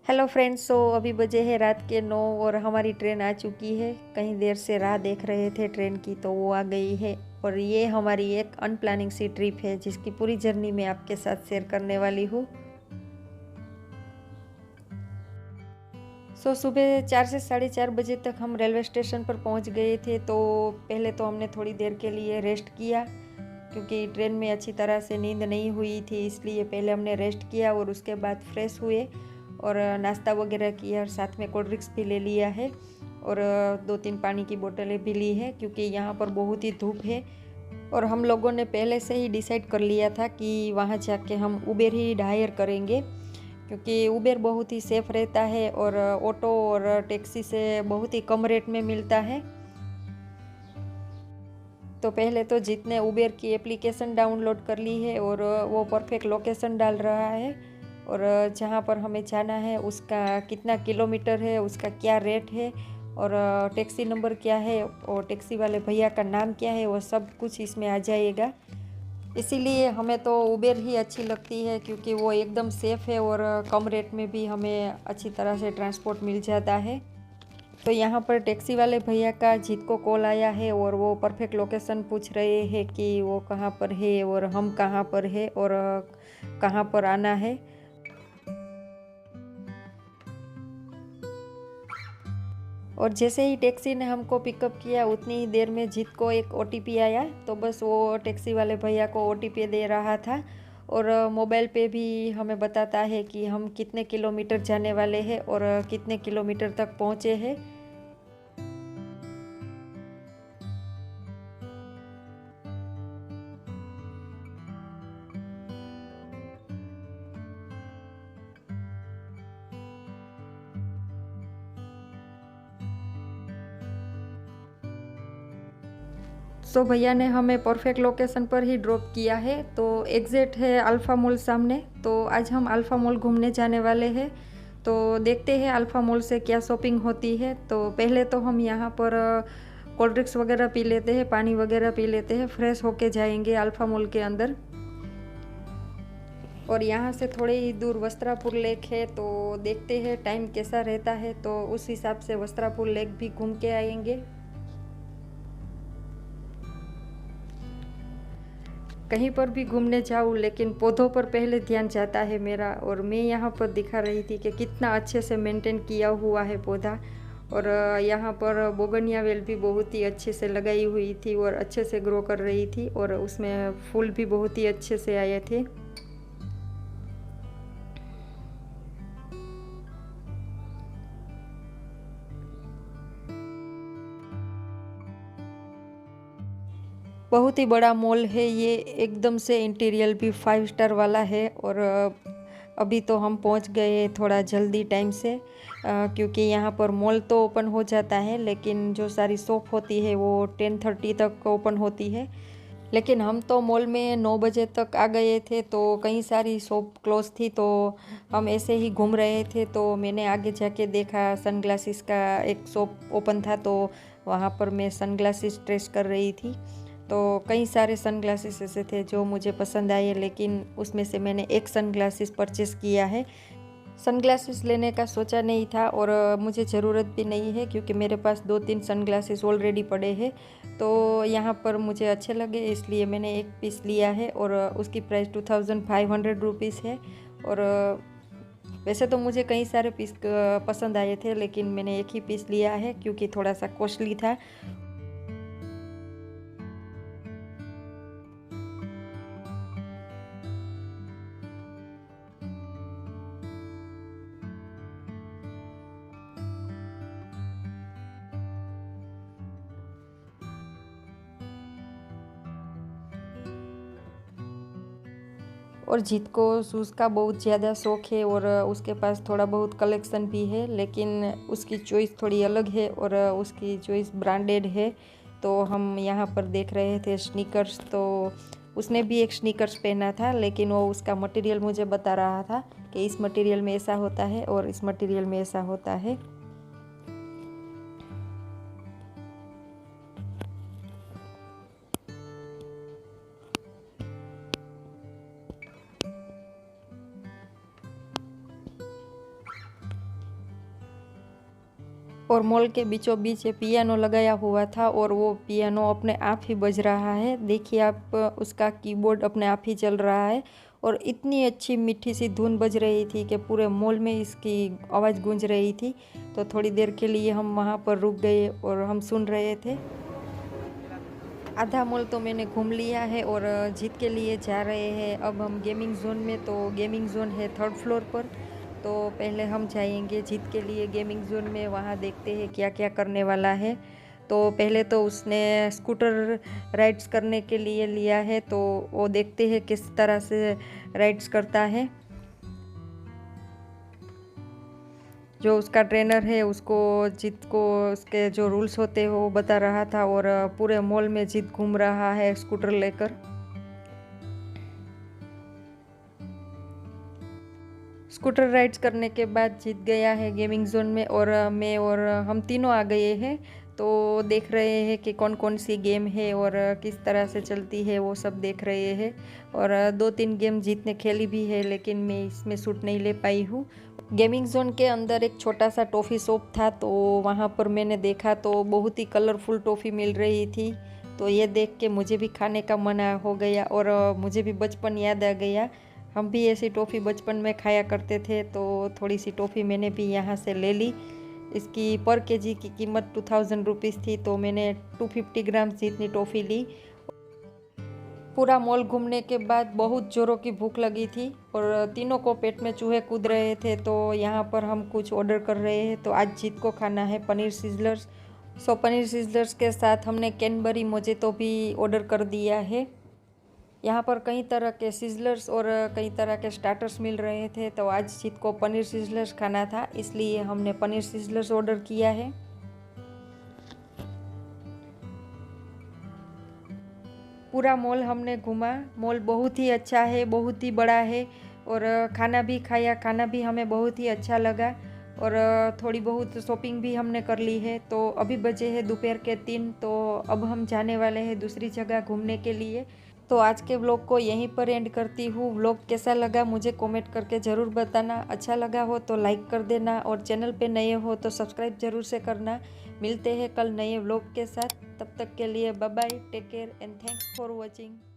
Hello friends. अभी बजे है रात के 9 और हमारी ट्रेन आ चुकी है। कहीं देर से राह देख रहे थे ट्रेन की, तो वो आ गई है। और ये हमारी एक अनप्लानिंग सी ट्रिप है जिसकी पूरी जर्नी मैं आपके साथ शेयर करने वाली हूँ। सुबह 4 से 4:30 बजे तक हम रेलवे स्टेशन पर पहुँच गए थे। तो पहले तो हमने थोड़ी देर के लिए रेस्ट किया, क्योंकि ट्रेन में अच्छी तरह से नींद नहीं हुई थी, इसलिए पहले हमने रेस्ट किया और उसके बाद फ्रेश हुए और नाश्ता वगैरह किया और साथ में कोल्ड ड्रिंक्स भी ले लिया है और 2-3 पानी की बोतलें भी ली है, क्योंकि यहाँ पर बहुत ही धूप है। और हम लोगों ने पहले से ही डिसाइड कर लिया था कि वहाँ जाके हम उबेर ही हायर करेंगे, क्योंकि उबेर बहुत ही सेफ़ रहता है और ऑटो और टैक्सी से बहुत ही कम रेट में मिलता है। तो पहले तो जितने उबेर की एप्लीकेशन डाउनलोड कर ली है और वो परफेक्ट लोकेशन डाल रहा है और जहाँ पर हमें जाना है उसका कितना किलोमीटर है, उसका क्या रेट है और टैक्सी नंबर क्या है और टैक्सी वाले भैया का नाम क्या है, वो सब कुछ इसमें आ जाएगा। इसीलिए हमें तो उबेर ही अच्छी लगती है, क्योंकि वो एकदम सेफ़ है और कम रेट में भी हमें अच्छी तरह से ट्रांसपोर्ट मिल जाता है। तो यहाँ पर टैक्सी वाले भैया का जीत को कॉल आया है और वो परफेक्ट लोकेशन पूछ रहे हैं कि वो कहाँ पर है और हम कहाँ पर है और कहाँ पर आना है। और जैसे ही टैक्सी ने हमको पिकअप किया उतनी ही देर में जीत को एक ओटीपी आया, तो बस वो टैक्सी वाले भैया को ओटीपी दे रहा था और मोबाइल पे भी हमें बताता है कि हम कितने किलोमीटर जाने वाले हैं और कितने किलोमीटर तक पहुँचे हैं। भैया ने हमें परफेक्ट लोकेशन पर ही ड्रॉप किया है। तो एग्जैक्ट है अल्फ़ा मॉल सामने। तो आज हम अल्फ़ा मॉल घूमने जाने वाले हैं। तो देखते हैं अल्फ़ा मॉल से क्या शॉपिंग होती है। तो पहले तो हम यहाँ पर कोल्ड ड्रिंक्स वगैरह पी लेते हैं, पानी वगैरह पी लेते हैं, फ्रेश होके जाएंगे अल्फ़ा मॉल के अंदर। और यहाँ से थोड़े ही दूर वस्त्रापुर लेक है, तो देखते हैं टाइम कैसा रहता है, तो उस हिसाब से वस्त्रापुर लेक भी घूम के आएंगे। कहीं पर भी घूमने जाऊँ लेकिन पौधों पर पहले ध्यान जाता है मेरा। और मैं यहाँ पर दिखा रही थी कि कितना अच्छे से मेंटेन किया हुआ है पौधा। और यहाँ पर बोगनियावेल भी बहुत ही अच्छे से लगाई हुई थी और अच्छे से ग्रो कर रही थी और उसमें फूल भी बहुत ही अच्छे से आए थे। बहुत ही बड़ा मॉल है ये, एकदम से इंटीरियर भी 5 स्टार वाला है। और अभी तो हम पहुंच गए थोड़ा जल्दी टाइम से, क्योंकि यहाँ पर मॉल तो ओपन हो जाता है लेकिन जो सारी शॉप होती है वो 10:30 तक ओपन होती है। लेकिन हम तो मॉल में 9 बजे तक आ गए थे, तो कई सारी शॉप क्लोज थी। तो हम ऐसे ही घूम रहे थे, तो मैंने आगे जाके देखा सनग्लासेस का एक शॉप ओपन था, तो वहाँ पर मैं सनग्लासेस ट्रेस कर रही थी। तो कई सारे सनग्लासेस ऐसे थे जो मुझे पसंद आए, लेकिन उसमें से मैंने एक सनग्लासेस परचेस किया है। सनग्लासेस लेने का सोचा नहीं था और मुझे ज़रूरत भी नहीं है, क्योंकि मेरे पास 2-3 सनग्लासेस ऑलरेडी पड़े हैं। तो यहाँ पर मुझे अच्छे लगे इसलिए मैंने एक पीस लिया है और उसकी प्राइस 2500 रुपीज़ है। और वैसे तो मुझे कई सारे पीस पसंद आए थे, लेकिन मैंने एक ही पीस लिया है क्योंकि थोड़ा सा कॉस्टली था। और जीत को शूज़ का बहुत ज़्यादा शौक़ है और उसके पास थोड़ा बहुत कलेक्शन भी है, लेकिन उसकी चॉइस थोड़ी अलग है और उसकी चॉइस ब्रांडेड है। तो हम यहाँ पर देख रहे थे स्नीकर्स, तो उसने भी एक स्नीकर्स पहना था, लेकिन वो उसका मटेरियल मुझे बता रहा था कि इस मटेरियल में ऐसा होता है और इस मटेरियल में ऐसा होता है। और मॉल के बीचों बीच ये पियानो लगाया हुआ था और वो पियानो अपने आप ही बज रहा है। देखिए आप, उसका कीबोर्ड अपने आप ही चल रहा है और इतनी अच्छी मीठी सी धुन बज रही थी कि पूरे मॉल में इसकी आवाज़ गूंज रही थी। तो थोड़ी देर के लिए हम वहाँ पर रुक गए और हम सुन रहे थे। आधा मॉल तो मैंने घूम लिया है और जीत के लिए जा रहे हैं अब हम गेमिंग जोन में। तो गेमिंग जोन है 3rd फ्लोर पर। तो पहले हम जाएंगे जीत के लिए गेमिंग जोन में, वहाँ देखते हैं क्या क्या करने वाला है। तो पहले तो उसने स्कूटर राइड्स करने के लिए लिया है, तो वो देखते हैं किस तरह से राइड्स करता है। जो उसका ट्रेनर है उसको जीत को उसके जो रूल्स होते हैं वो बता रहा था और पूरे मॉल में जीत घूम रहा है स्कूटर लेकर। स्कूटर राइड्स करने के बाद जीत गया है गेमिंग जोन में और मैं और हम तीनों आ गए हैं। तो देख रहे हैं कि कौन कौन सी गेम है और किस तरह से चलती है, वो सब देख रहे हैं। और 2-3 गेम जीत ने खेली भी है, लेकिन मैं इसमें सूट नहीं ले पाई हूँ। गेमिंग जोन के अंदर एक छोटा सा टॉफ़ी शॉप था, तो वहाँ पर मैंने देखा तो बहुत ही कलरफुल टॉफ़ी मिल रही थी। तो ये देख के मुझे भी खाने का मन हो गया और मुझे भी बचपन याद आ गया। हम भी ऐसी टॉफ़ी बचपन में खाया करते थे। तो थोड़ी सी टॉफ़ी मैंने भी यहाँ से ले ली। इसकी पर केजी की कीमत 2000 रुपीज़ थी, तो मैंने 250 ग्राम जितनी टॉफ़ी ली। पूरा मॉल घूमने के बाद बहुत ज़ोरों की भूख लगी थी और तीनों को पेट में चूहे कूद रहे थे। तो यहाँ पर हम कुछ ऑर्डर कर रहे हैं। तो आज जीत को खाना है पनीर सिज़लर्स। सो पनीर सिज़लर्स के साथ हमने कैनबरी मोजेतो भी ऑर्डर कर दिया है। यहाँ पर कई तरह के सिज़लर्स और कई तरह के स्टार्टर्स मिल रहे थे। तो आज जीत को पनीर सिज़लर्स खाना था, इसलिए हमने पनीर सिज़लर्स ऑर्डर किया है। पूरा मॉल हमने घूमा। मॉल बहुत ही अच्छा है, बहुत ही बड़ा है और खाना भी खाया। खाना भी हमें बहुत ही अच्छा लगा और थोड़ी बहुत शॉपिंग भी हमने कर ली है। तो अभी बजे हैं दोपहर के 3, तो अब हम जाने वाले हैं दूसरी जगह घूमने के लिए। तो आज के व्लॉग को यहीं पर एंड करती हूँ। व्लॉग कैसा लगा मुझे कमेंट करके ज़रूर बताना। अच्छा लगा हो तो लाइक कर देना और चैनल पे नए हो तो सब्सक्राइब ज़रूर से करना। मिलते हैं कल नए व्लॉग के साथ। तब तक के लिए bye bye, take care and thanks for watching.